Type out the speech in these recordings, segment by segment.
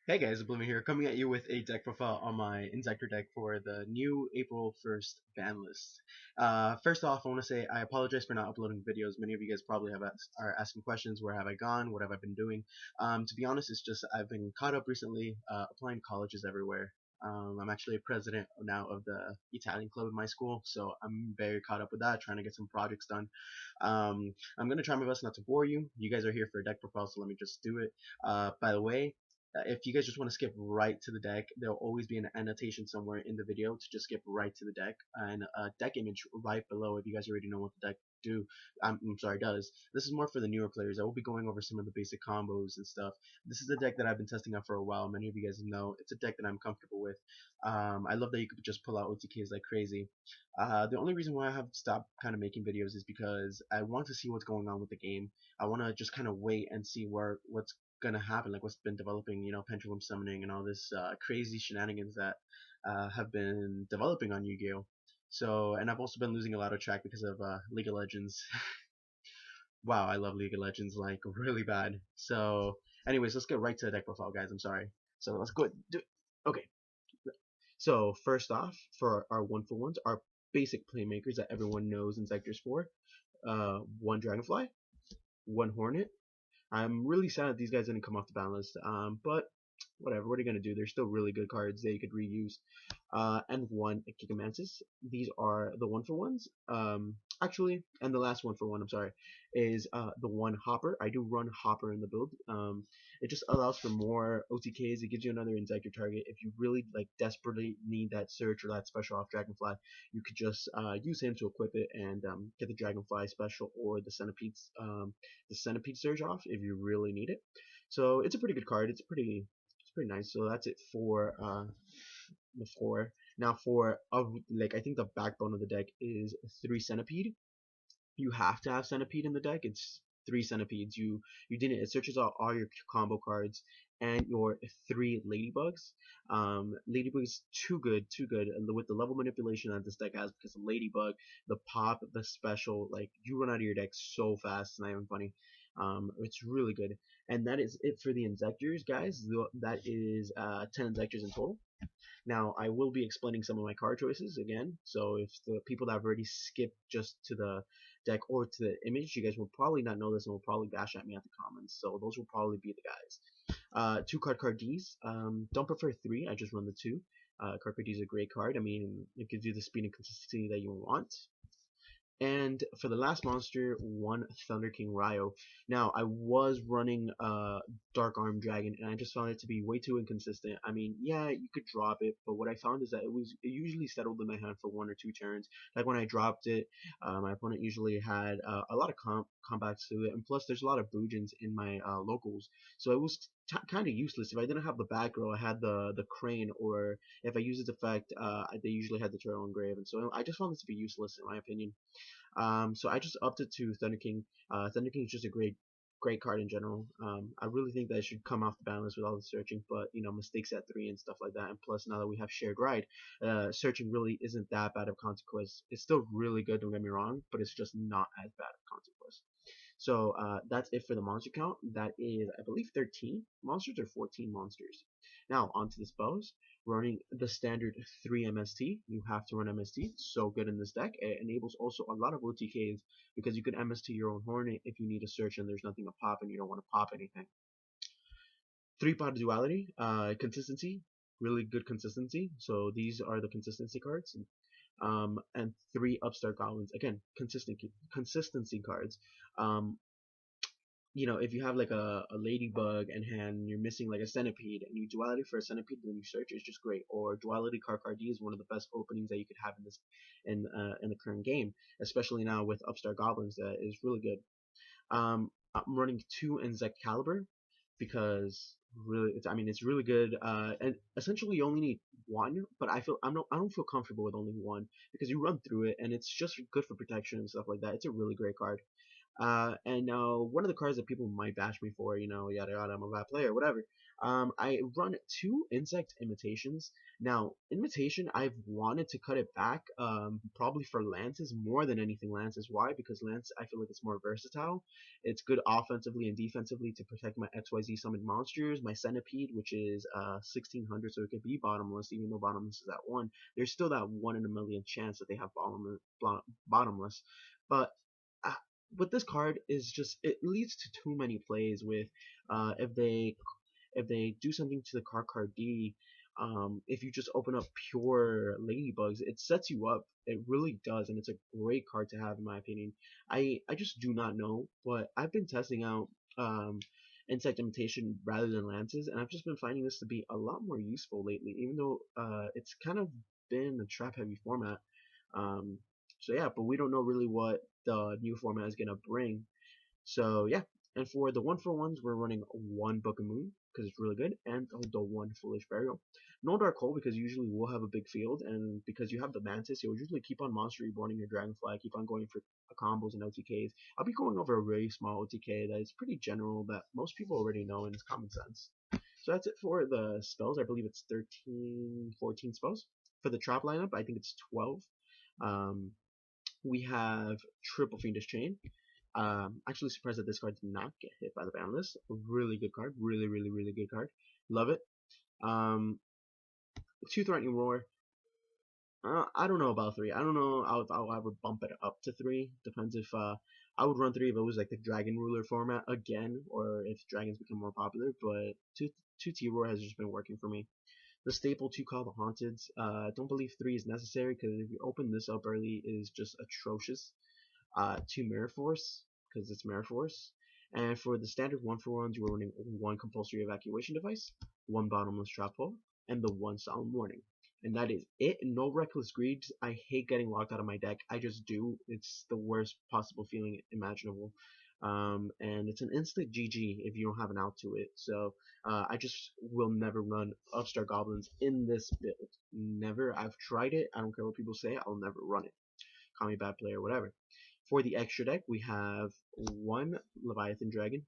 Hey guys, Oblivion here, coming at you with a deck profile on my Inzektor deck for the new April 1st ban list. First off, I want to say I apologize for not uploading videos. Many of you guys probably are asking questions, where have I gone, what have I been doing? To be honest, it's just I've been caught up recently, applying to colleges everywhere. I'm actually a president now of the Italian club in my school, so I'm very caught up with that, trying to get some projects done. I'm going to try my best not to bore you. You guys are here for a deck profile, so let me just do it. By the way, if you guys just want to skip right to the deck, there'll always be an annotation somewhere in the video to just skip right to the deck, and a deck image right below if you guys already know what the deck do. I'm sorry, does. This is more for the newer players. I will be going over some of the basic combos and stuff. This is a deck that I've been testing out for a while. Many of you guys know it's a deck that I'm comfortable with. I love that you could just pull out OTKs like crazy. The only reason why I have stopped kind of making videos is because I want to see what's going on with the game. I want to just kind of wait and see what's gonna happen, like what's been developing, pendulum summoning and all this crazy shenanigans that have been developing on Yu-Gi-Oh. So, and I've also been losing a lot of track because of League of Legends. Wow, I love League of Legends like really bad. So, anyways, let's get right to the deck profile, guys. I'm sorry. So let's go do it. Okay. So first off, for our one for ones, our basic playmakers that everyone knows in Sectors 4, one Dragonfly, one Hornet. I'm really sad that these guys didn't come off the ban list, but whatever. What are you gonna do? They're still really good cards that you could reuse. And one Gigamantis. These are the one for ones. Actually, and the last one for one, I'm sorry, is the one Hopper. I do run Hopper in the build. It just allows for more OTKs. It gives you another Inzektor target. If you really like desperately need that search or that special off Dragonfly, you could just use him to equip it and get the Dragonfly special or the Centipede surge off if you really need it. So it's a pretty good card. It's pretty nice. So that's it for the four. Now for like I think the backbone of the deck is 3 Centipede. You have to have Centipede in the deck. It's 3 Centipedes. You didn't. It searches out all your combo cards and your 3 Ladybugs. Ladybug is too good with the level manipulation that this deck has because of Ladybug, the pop, the special, like you run out of your deck so fast. It's not even funny. It's really good. And that is it for the Inzektors, guys. That is 10 Inzektors in total. Now, I will be explaining some of my card choices again, so if the people that have already skipped just to the deck or to the image, you guys will probably not know this and will probably bash at me at the comments, so those will probably be the guys. 2 card Ds, don't prefer 3, I just run the 2. Card D is a great card, I mean, it gives you the speed and consistency that you want. And for the last monster, one Thunder King Ryo. Now, I was running Dark Arm Dragon, and I just found it to be way too inconsistent. I mean, yeah, you could drop it, but what I found is that it usually settled in my hand for 1 or 2 turns. Like when I dropped it, my opponent usually had a lot of comebacks to it, and plus there's a lot of Boojins in my locals, so it was kind of useless. If I didn't have the back row, I had the Crane, or if I used its effect, they usually had the Turtle Engrave, and so I just found this to be useless in my opinion. So I just upped it to Thunder King. Thunder King is just a great card in general. I really think that it should come off the ban list with all the searching, but mistakes at 3 and stuff like that. And plus, now that we have shared ride, searching really isn't that bad of consequence. It's still really good, don't get me wrong, but it's just not as bad of consequence. So that's it for the monster count. That is, I believe, 13 monsters or 14 monsters. Now onto the spells. Running the standard 3 MST. You have to run MST. So good in this deck. It enables also a lot of OTKs because you can MST your own Hornet if you need a search and there's nothing to pop and you don't want to pop anything. 3-pot duality, consistency, really good consistency. So these are the consistency cards. And 3 upstart goblins. Again, consistency cards. If you have like a ladybug in hand and you're missing like a centipede and you duality for a centipede, then you search is just great. Or duality card D is one of the best openings that you could have in the current game, especially now with upstart goblins. That is really good. I'm running 2 Inzect Caliber because really it's really good. And essentially you only need 1, but I don't feel comfortable with only 1 because you run through it and it's just good for protection and stuff like that. It's a really great card. And now one of the cards that people might bash me for, yada yada, I'm a bad player, whatever. I run two insect imitations. Now, imitation, I've wanted to cut it back, probably for lances more than anything lances. Why? Because lance, I feel like it's more versatile. It's good offensively and defensively to protect my XYZ summoned monsters. My centipede, which is 1600, so it could be bottomless, even though bottomless is at 1. There's still that 1 in a million chance that they have bottomless. But uh, with this card is just, it leads to too many plays with if they do something to the card D, if you just open up pure ladybugs, it sets you up. It really does, and it's a great card to have in my opinion. I just do not know, but I've been testing out insect imitation rather than lances, and I've just been finding this to be a lot more useful lately, even though it's kind of been a trap heavy format. Um, so yeah, but we don't know really what the new format is gonna bring. So yeah, and for the 1-for-1s, we're running one Book of Moon because it's really good, and the one Foolish Burial. No Dark Hole because usually we'll have a big field, and because you have the Mantis, you'll usually keep on Monster Reborning your Dragonfly, keep on going for combos and OTKs. I'll be going over a really small OTK that is pretty general that most people already know and it's common sense. So that's it for the spells. I believe it's 13, 14 spells. For the trap lineup, I think it's 12. Um, we have Triple Fiendish Chain. Actually surprised that this card did not get hit by the ban list. Really good card. Really, really, really good card. Love it. Um, 2 Threatening Roar. I don't know about 3. I don't know if I'll ever bump it up to 3. Depends if I would run 3 if it was like the Dragon Ruler format again, or if dragons become more popular. But 2 T-Roar has just been working for me. The staple 2 Call the Haunted. Don't believe 3 is necessary because if you open this up early, it is just atrocious. 2 Mirror Force because it's Mirror Force. And for the standard 1-for-1s, you are running 1 Compulsory Evacuation Device, 1 Bottomless Trap Hole, and the 1 Solemn Warning. And that is it. No Reckless Greed. I hate getting locked out of my deck. I just do. It's the worst possible feeling imaginable. And it's an instant GG if you don't have an out to it. So I just will never run Upstart Goblins in this build. Never. I've tried it. I don't care what people say. I'll never run it. Call me a bad player, whatever. For the extra deck, we have 1 Leviathan Dragon,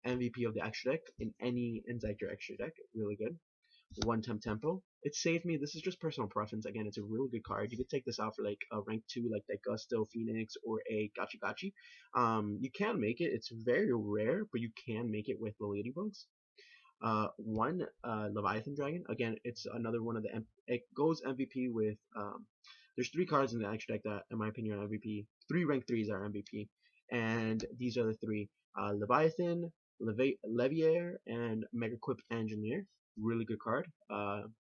MVP of the extra deck in any Inzektor extra deck, really good. 1 Tempo. It saved me. This is just personal preference. Again, it's a really good card. You could take this out for like a rank 2, like the Gusto Phoenix or a Gachi Gachi. You can make it. It's very rare, but you can make it with the Ladybugs. 1 Leviathan Dragon. Again, it's another one of the. It goes MVP with. There's 3 cards in the extra deck that, in my opinion, are MVP. 3 rank 3s are MVP, and these are the 3: Leviathan, Leviair, and Megaquip Engineer. Really good card.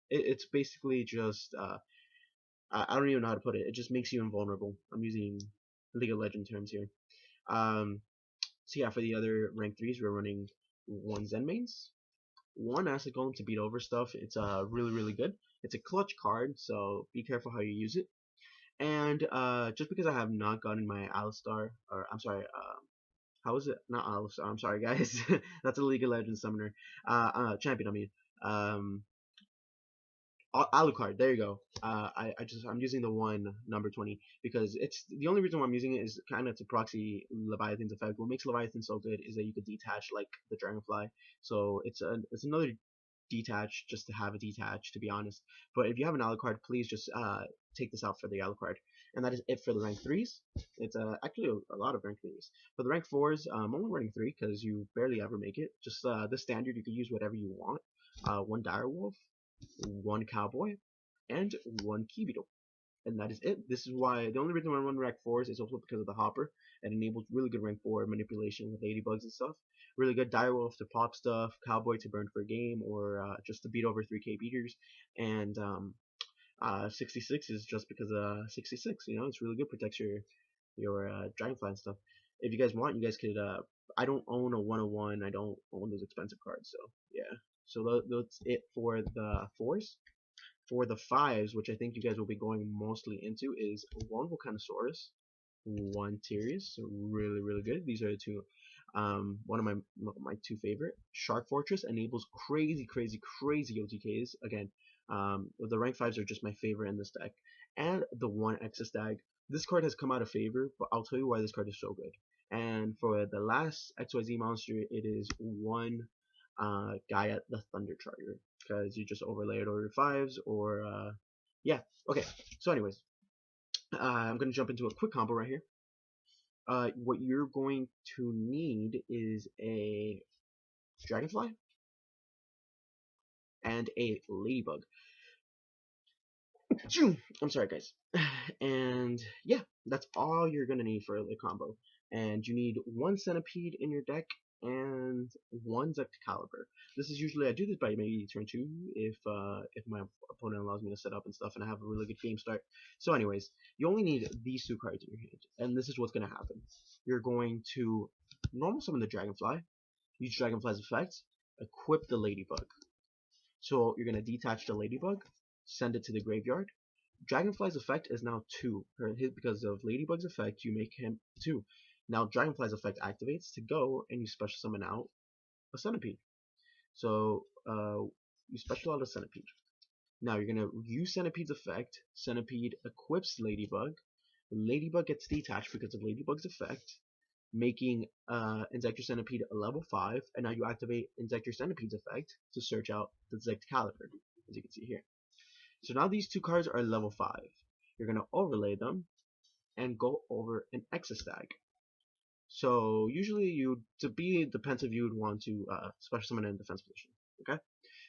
It's basically just I don't even know how to put it. It just makes you invulnerable. I'm using League of Legends terms here. So yeah, for the other rank 3s, we're running 1 Zen Mains, 1 Acid Golem to beat over stuff. It's really, really good. It's a clutch card, so be careful how you use it. And just because I have not gotten my Alistar, or I'm sorry, how is it? Not Alistar, I'm sorry guys. That's a League of Legends summoner. Champion, I mean. Alucard, there you go. I'm using the one number 20 because it's the only reason why I'm using it is kind of to proxy Leviathan's effect. What makes Leviathan so good is that you could detach like the Dragonfly, so it's another detach just to have a detach, to be honest. But if you have an Alucard, please just take this out for the Alucard. And that is it for the rank 3s. It's actually a lot of rank 3s. For the rank 4s, I'm only running 3 because you barely ever make it. Just the standard, you can use whatever you want. 1 Direwolf, 1 Cowboy, and 1 Key Beetle. And that is it. This is why the only reason why I run rank 4s is also because of the Hopper. It enables really good rank 4 manipulation with ladybugs and stuff. Really good Direwolf to pop stuff, Cowboy to burn for a game, or just to beat over 3k beaters. And 66 is just because 66. You know, it's really good. Protects your Dragonfly and stuff. If you guys want, you guys could. I don't own a 101. I don't own those expensive cards. So yeah. So that's it for the 4s. For the 5s, which I think you guys will be going mostly into, is 1 Volcanosaurus, 1 Tyrius, so really, really good. These are the 2, one of my 2 favorite. Shark Fortress enables crazy, crazy, crazy OTKs. Again, the rank 5s are just my favorite in this deck. And the 1 Exostag. This card has come out of favor, but I'll tell you why this card is so good. And for the last XYZ monster, it is one guy at the Thunder Charger, because you just overlay it over your fives, or yeah. Okay. So, anyways, I'm gonna jump into a quick combo right here. What you're going to need is a Dragonfly and a Ladybug. I'm sorry, guys. And yeah, that's all you're gonna need for the combo. And you need one Centipede in your deck and one Zecticaliber. This is usually, I do this by maybe turn 2 if my opponent allows me to set up and stuff and I have a really good game start. So anyways, you only need these 2 cards in your hand, and this is what's gonna happen. You're going to normal summon the Dragonfly, use Dragonfly's effect, equip the Ladybug. So you're going to detach the Ladybug, send it to the graveyard. Dragonfly's effect is now 2. Because of Ladybug's effect, you make him 2. Now Dragonfly's effect activates to go, and you special summon out a Centipede. So you special out a Centipede. Now you're going to use Centipede's effect. Centipede equips Ladybug. Ladybug gets detached because of Ladybug's effect, making Inzektor Centipede a level 5, and now you activate Inzektor Centipede's effect to search out the Zecticaliber, as you can see here. So now these 2 cards are level 5. You're going to overlay them and go over an Exostag. So usually to be defensive, you would want to special summon in defense position. Okay.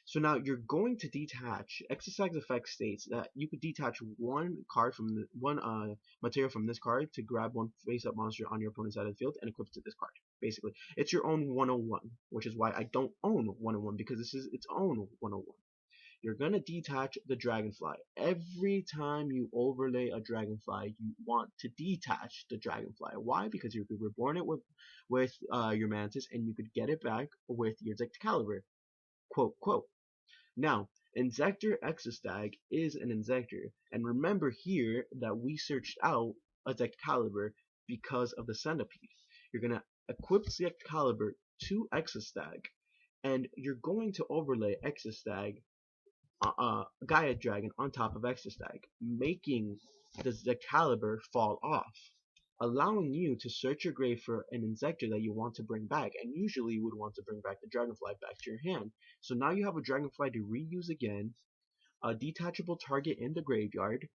So now you're going to detach. Exostag's effect states that you could detach one card from one material from this card to grab one face-up monster on your opponent's side of the field and equip it to this card. Basically, it's your own 101, which is why I don't own 101, because this is its own 101. You're gonna detach the Dragonfly. Every time you overlay a Dragonfly, you want to detach the Dragonfly. Why? Because you could reborn it with your Mantis, and you could get it back with your Zecticaliber. Quote quote. Now, Inzektor Exostag is an Inzektor, and remember here that we searched out a Zecticaliber because of the Centipede. You're going to equip Zecticaliber to Exostag, and you're going to overlay Exostag, Gaia Dragon, on top of Exostag, making the Zecticaliber fall off, allowing you to search your grave for an Inzektor that you want to bring back, and usually you would want to bring back the Dragonfly back to your hand. So now you have a Dragonfly to reuse again, a detachable target in the graveyard,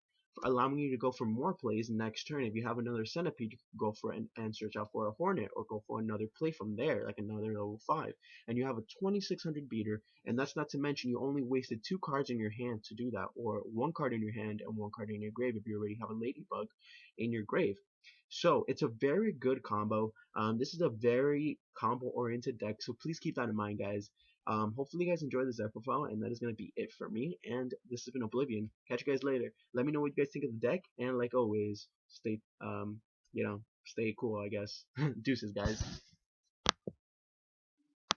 allowing you to go for more plays next turn. If you have another Centipede, you can go for it and search out for a Hornet, or go for another play from there, like another level 5. And you have a 2600 beater, and that's not to mention you only wasted 2 cards in your hand to do that, or 1 card in your hand and 1 card in your grave if you already have a Ladybug in your grave. So it's a very good combo. This is a very combo-oriented deck, so please keep that in mind, guys. Hopefully you guys enjoyed this deck profile, and that is going to be it for me. And this has been Oblivion. Catch you guys later. Let me know what you guys think of the deck, and like always, stay, stay cool, I guess. Deuces, guys.